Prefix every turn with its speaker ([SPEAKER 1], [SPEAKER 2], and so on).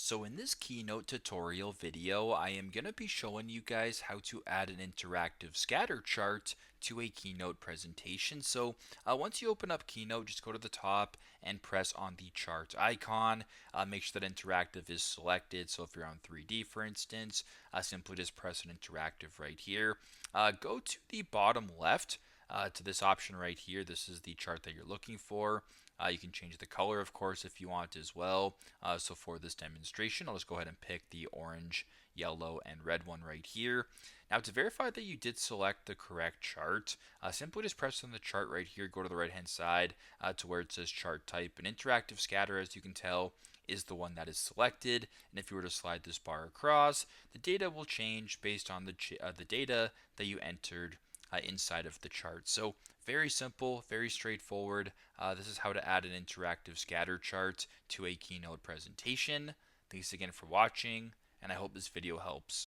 [SPEAKER 1] So in this Keynote tutorial video, I am going to be showing you guys how to add an interactive scatter chart to a Keynote presentation. So once you open up Keynote, just go to the top and press on the chart icon. Make sure that interactive is selected. So if you're on 3D, for instance, simply just press an interactive right here. Go to the bottom left to this option right here. This is the chart that you're looking for. You can change the color, of course, if you want as well. So for this demonstration, I'll just go ahead and pick the orange, yellow, and red one right here. Now, to verify that you did select the correct chart, simply just press on the chart right here, go to the right-hand side to where it says chart type. An interactive scatter, as you can tell, is the one that is selected. And if you were to slide this bar across, the data will change based on the data that you entered inside of the chart. So very simple, very straightforward. This is how to add an interactive scatter chart to a Keynote presentation. Thanks again for watching, and I hope this video helps.